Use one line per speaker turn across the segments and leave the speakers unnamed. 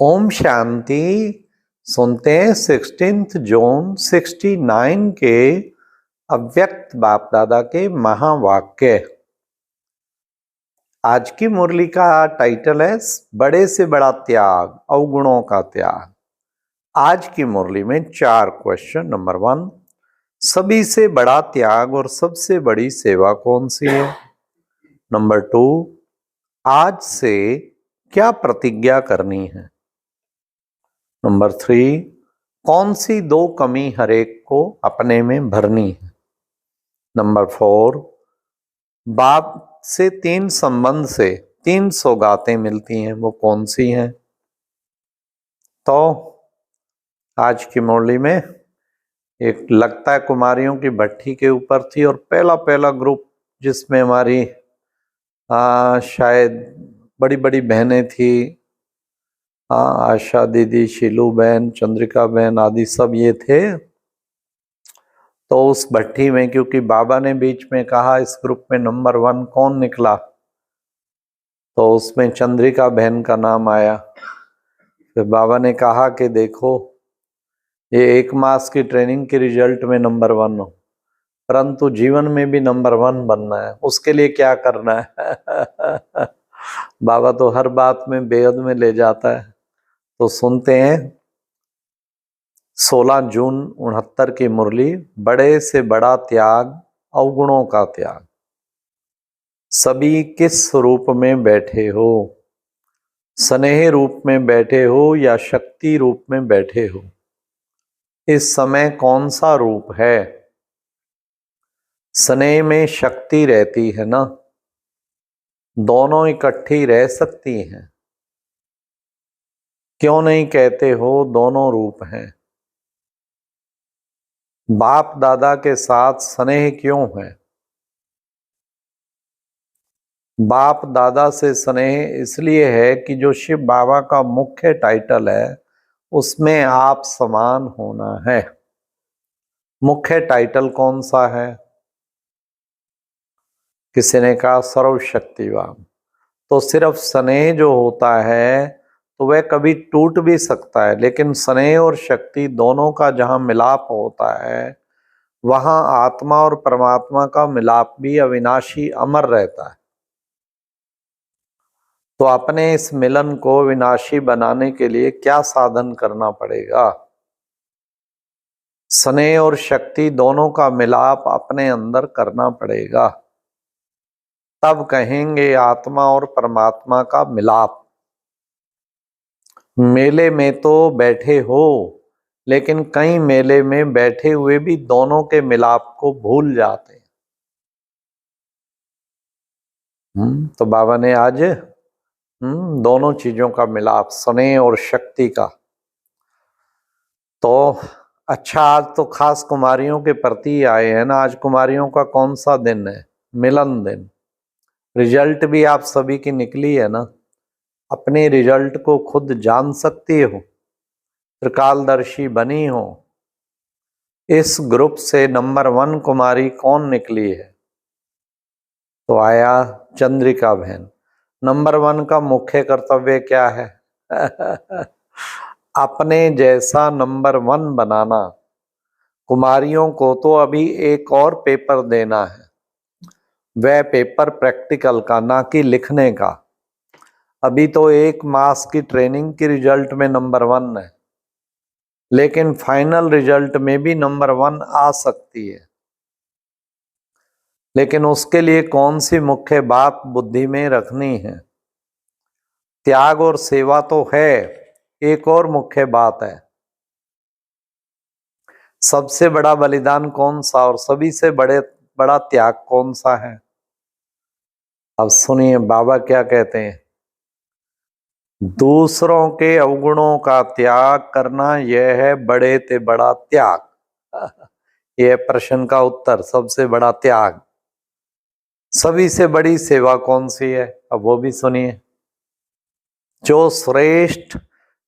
ओम शांति। सुनते हैं 16 जून 69 के अव्यक्त बाप दादा के महावाक्य। आज की मुरली का टाइटल है बड़े से बड़ा त्याग, अवगुणों का त्याग। आज की मुरली में 4 क्वेश्चन। नंबर 1, सभी से बड़ा त्याग और सबसे बड़ी सेवा कौन सी है? नंबर 2, आज से क्या प्रतिज्ञा करनी है? नंबर 3, कौन सी 2 कमी हर एक को अपने में भरनी है? नंबर 4, बाप से 3 संबंध से 3 सौगातें मिलती हैं, वो कौन सी हैं? तो आज की मुरली में एक लगता है कुमारियों की भट्ठी के ऊपर थी, और पहला ग्रुप जिसमें हमारी शायद बड़ी बड़ी बहनें थी, आशा दीदी, शीलू बहन, चंद्रिका बहन आदि सब ये थे। तो उस भट्टी में, क्योंकि बाबा ने बीच में कहा इस ग्रुप में नंबर 1 कौन निकला, तो उसमें चंद्रिका बहन का नाम आया। फिर बाबा ने कहा कि देखो, ये 1 मास की ट्रेनिंग के रिजल्ट में नंबर 1 हो, परंतु जीवन में भी नंबर 1 बनना है, उसके लिए क्या करना है? बाबा तो हर बात में बेहद में ले जाता है। तो सुनते हैं 16 जून 69 की मुरली, बड़े से बड़ा त्याग, अवगुणों का त्याग। सभी किस रूप में बैठे हो? स्नेह रूप में बैठे हो या शक्ति रूप में बैठे हो? इस समय कौन सा रूप है? स्नेह में शक्ति रहती है ना, दोनों इकट्ठी रह सकती हैं। क्यों नहीं कहते हो दोनों रूप हैं? बाप दादा के साथ स्नेह क्यों है? बाप दादा से स्नेह इसलिए है कि जो शिव बाबा का मुख्य टाइटल है उसमें आप समान होना है। मुख्य टाइटल कौन सा है? किसी ने कहा सर्वशक्तिवान। तो सिर्फ स्नेह जो होता है तो वह कभी टूट भी सकता है, लेकिन स्नेह और शक्ति दोनों का जहां मिलाप होता है वहां आत्मा और परमात्मा का मिलाप भी अविनाशी अमर रहता है। तो अपने इस मिलन को विनाशी बनाने के लिए क्या साधन करना पड़ेगा? स्नेह और शक्ति दोनों का मिलाप अपने अंदर करना पड़ेगा, तब कहेंगे आत्मा और परमात्मा का मिलाप। मेले में तो बैठे हो, लेकिन कई मेले में बैठे हुए भी दोनों के मिलाप को भूल जाते हैं। तो बाबा ने आज दोनों चीजों का मिलाप, स्नेह और शक्ति का। तो अच्छा, आज तो खास कुमारियों के प्रति आए हैं ना। आज कुमारियों का कौन सा दिन है? मिलन दिन। रिजल्ट भी आप सभी की निकली है ना, अपने रिजल्ट को खुद जान सकती हो, त्रिकालदर्शी बनी हो। इस ग्रुप से नंबर 1 कुमारी कौन निकली है? तो आया चंद्रिका बहन। नंबर 1 का मुख्य कर्तव्य क्या है? अपने जैसा नंबर 1 बनाना। कुमारियों को तो अभी एक और पेपर देना है, वह पेपर प्रैक्टिकल का, ना कि लिखने का। अभी तो 1 मास की ट्रेनिंग की रिजल्ट में नंबर 1 है, लेकिन फाइनल रिजल्ट में भी नंबर 1 आ सकती है। लेकिन उसके लिए कौन सी मुख्य बात बुद्धि में रखनी है? त्याग और सेवा तो है, एक और मुख्य बात है, सबसे बड़ा बलिदान कौन सा और सभी से बड़ा त्याग कौन सा है? अब सुनिए बाबा क्या कहते हैं। दूसरों के अवगुणों का त्याग करना यह है बड़े ते बड़ा त्याग। यह प्रश्न का उत्तर, सबसे बड़ा त्याग। सभी से बड़ी सेवा कौन सी है? अब वो भी सुनिए। जो श्रेष्ठ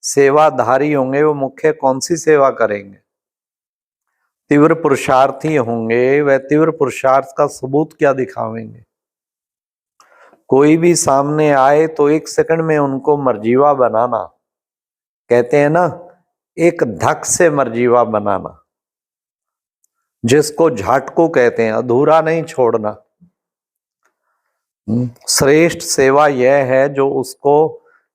सेवाधारी होंगे वो मुख्य कौन सी सेवा करेंगे? तीव्र पुरुषार्थी होंगे, वह तीव्र पुरुषार्थ का सबूत क्या दिखावेंगे? कोई भी सामने आए तो 1 सेकंड में उनको मर्जीवा बनाना, कहते हैं ना, एक धक से मर्जीवा बनाना, जिसको झाटकू कहते हैं, अधूरा नहीं छोड़ना। श्रेष्ठ सेवा यह है जो उसको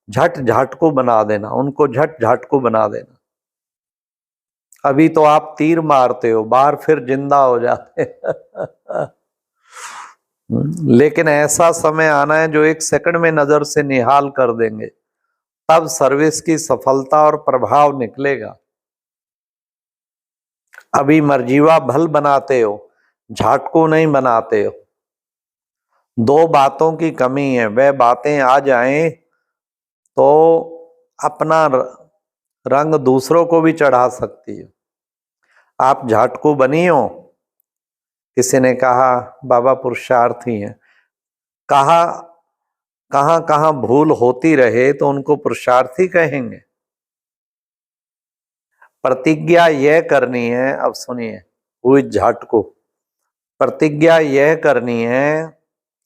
झट झाटकू बना देना, उनको झट झाटकू बना देना। अभी तो आप तीर मारते हो, बाहर फिर जिंदा हो जाते लेकिन ऐसा समय आना है जो 1 सेकंड में नजर से निहाल कर देंगे, तब सर्विस की सफलता और प्रभाव निकलेगा। अभी मर्जीवा भल बनाते हो, झाटकू नहीं बनाते हो। 2 बातों की कमी है, वह बातें आ जाएं तो अपना रंग दूसरों को भी चढ़ा सकती है। आप झाटकू बनी हो, किसी ने कहा बाबा पुरुषार्थी हैं, कहा कहां कहां भूल होती रहे तो उनको पुरुषार्थी कहेंगे। प्रतिज्ञा यह करनी है, अब सुनिए, हुई झाटकू, प्रतिज्ञा यह करनी है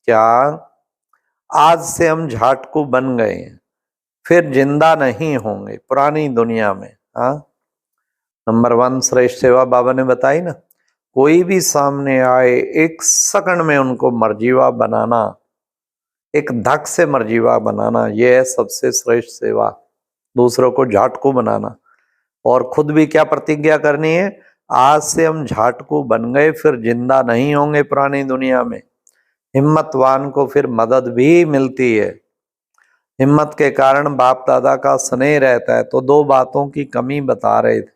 क्या, आज से हम झाटकू बन गए हैं, फिर जिंदा नहीं होंगे पुरानी दुनिया में। हाँ, नंबर 1 श्रेष्ठ सेवा बाबा ने बताई ना, कोई भी सामने आए 1 सेकंड में उनको मर्जीवा बनाना, एक धक से मर्जीवा बनाना, यह है सबसे श्रेष्ठ सेवा, दूसरों को झाटकू बनाना। और खुद भी क्या प्रतिज्ञा करनी है, आज से हम झाटकू बन गए, फिर जिंदा नहीं होंगे पुरानी दुनिया में। हिम्मतवान को फिर मदद भी मिलती है, हिम्मत के कारण बाप दादा का स्नेह रहता है। तो 2 बातों की कमी बता रहे थे।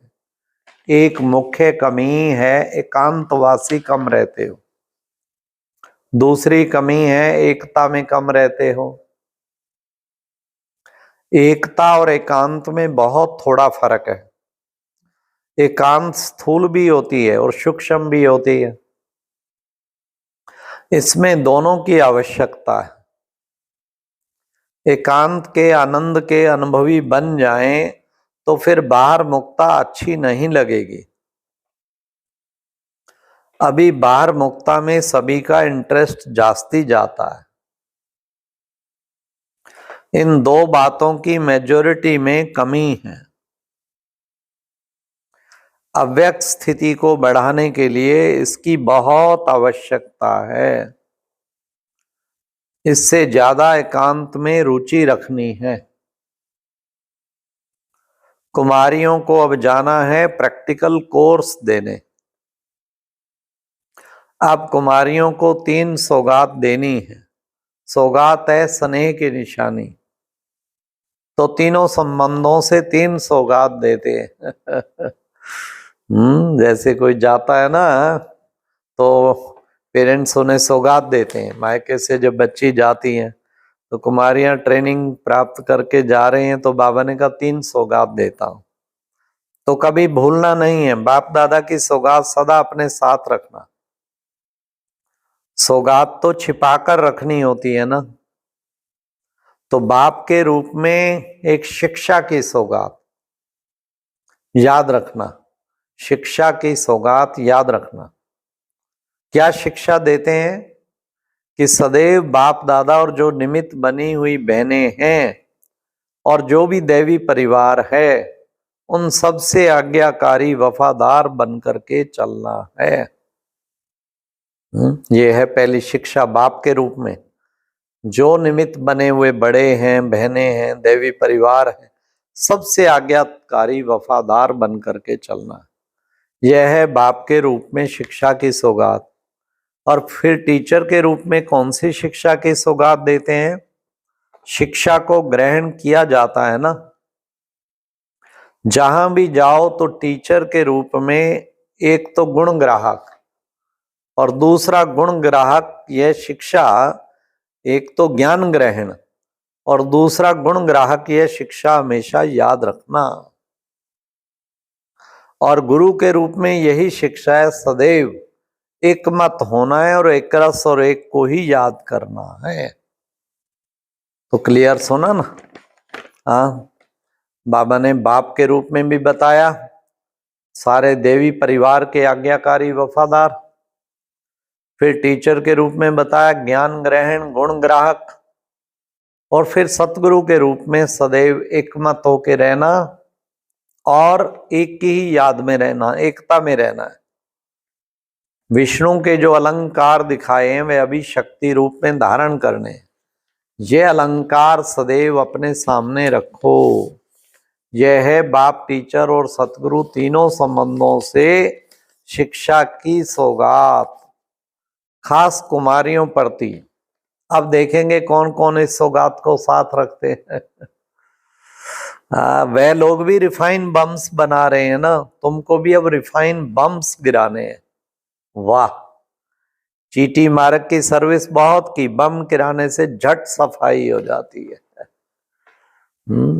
एक मुख्य कमी है, एकांतवासी कम रहते हो। दूसरी कमी है, एकता में कम रहते हो। एकता और एकांत में बहुत थोड़ा फर्क है। एकांत स्थूल भी होती है और सूक्ष्म भी होती है, इसमें दोनों की आवश्यकता है। एकांत के आनंद के अनुभवी बन जाएं तो फिर बाहर मुक्ता अच्छी नहीं लगेगी। अभी बाहर मुक्ता में सभी का इंटरेस्ट जास्ती जाता है। इन 2 बातों की मेजॉरिटी में कमी है। अव्यक्त स्थिति को बढ़ाने के लिए इसकी बहुत आवश्यकता है। इससे ज्यादा एकांत में रुचि रखनी है। कुमारियों को अब जाना है प्रैक्टिकल कोर्स देने। अब कुमारियों को 3 सौगात देनी है। सौगात है स्नेह की निशानी, तो तीनों संबंधों से 3 सौगात देते हैं जैसे कोई जाता है ना तो पेरेंट्स उन्हें सौगात देते हैं। मायके से जब बच्ची जाती हैं तो कुमारियां ट्रेनिंग प्राप्त करके जा रही हैं, तो बाबा ने कहा 3 सौगात देता हूं। तो कभी भूलना नहीं है, बाप दादा की सौगात सदा अपने साथ रखना। सौगात तो छिपाकर रखनी होती है ना, तो बाप के रूप में एक शिक्षा की सौगात याद रखना। शिक्षा की सौगात याद रखना। क्या शिक्षा देते हैं कि सदैव बाप दादा और जो निमित्त बनी हुई बहनें हैं और जो भी दैवी परिवार है, उन सब से आज्ञाकारी वफादार बनकर के चलना है। ये है पहली शिक्षा बाप के रूप में। जो निमित्त बने हुए बड़े हैं, बहनें हैं, दैवी परिवार है, सबसे आज्ञाकारी वफादार बन करके चलना, यह है बाप के रूप में शिक्षा की सौगात। और फिर टीचर के रूप में कौन सी शिक्षा की सौगात देते हैं? शिक्षा को ग्रहण किया जाता है ना, जहां भी जाओ तो टीचर के रूप में एक तो गुण ग्राहक और दूसरा गुण ग्राहक, यह शिक्षा, एक तो ज्ञान ग्रहण और दूसरा गुण ग्राहक, यह शिक्षा हमेशा याद रखना। और गुरु के रूप में यही शिक्षा है, सदैव एकमत होना है और एक रस और एक को ही याद करना है। तो क्लियर सुना ना? हाँ, बाबा ने बाप के रूप में भी बताया, सारे देवी परिवार के आज्ञाकारी वफादार। फिर टीचर के रूप में बताया ज्ञान ग्रहण, गुण ग्राहक। और फिर सतगुरु के रूप में सदैव एकमत होके रहना और एक की ही याद में रहना, एकता में रहना है। विष्णु के जो अलंकार दिखाए हैं वे अभी शक्ति रूप में धारण करने, ये अलंकार सदैव अपने सामने रखो। यह है बाप, टीचर और सतगुरु तीनों संबंधों से शिक्षा की सौगात, खास कुमारियों प्रति। अब देखेंगे कौन कौन इस सौगात को साथ रखते हैं। वह लोग भी रिफाइन बम्स बना रहे हैं ना, तुमको भी अब रिफाइन बम्स गिराने हैं। वाह, चीटी मार्ग की सर्विस बहुत की, बम गिराने से झट सफाई हो जाती है।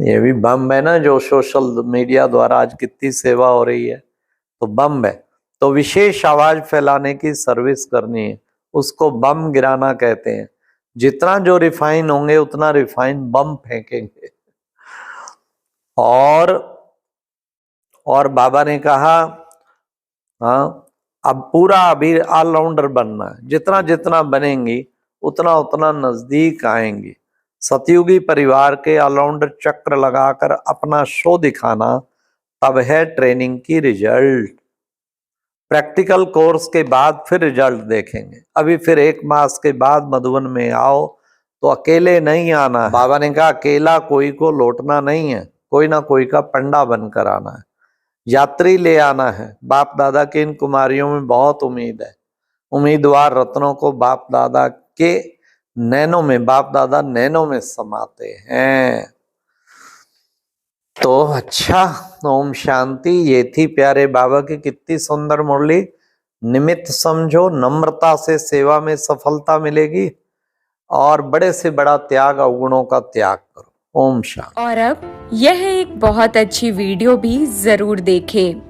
ये भी बम है ना, जो सोशल मीडिया द्वारा आज कितनी सेवा हो रही है, तो बम है। तो विशेष आवाज फैलाने की सर्विस करनी है, उसको बम गिराना कहते हैं। जितना जो रिफाइन होंगे उतना रिफाइन बम फेंकेंगे। और बाबा ने कहा, हाँ, अब पूरा अभी ऑलराउंडर बनना है। जितना जितना बनेंगी उतना उतना नजदीक आएंगी। सतयुगी परिवार के ऑलराउंडर चक्र लगाकर अपना शो दिखाना, तब है ट्रेनिंग की रिजल्ट। प्रैक्टिकल कोर्स के बाद फिर रिजल्ट देखेंगे। अभी फिर 1 मास के बाद मधुबन में आओ तो अकेले नहीं आना है। बाबा ने कहा अकेला कोई को लौटना नहीं है, कोई ना कोई का पंडा बनकर आना है, यात्री ले आना है। बाप दादा की इन कुमारियों में बहुत उम्मीद है। उम्मीदवार रत्नों को बाप दादा के नैनों में, बाप दादा नैनों में समाते हैं। तो अच्छा, ओम शांति। ये थी प्यारे बाबा की कितनी सुंदर मुरली। निमित्त समझो, नम्रता से सेवा में सफलता मिलेगी, और बड़े से बड़ा त्याग, अवगुणों का त्याग करो। ओम शांति।
और अब यह एक बहुत अच्छी वीडियो भी जरूर देखें।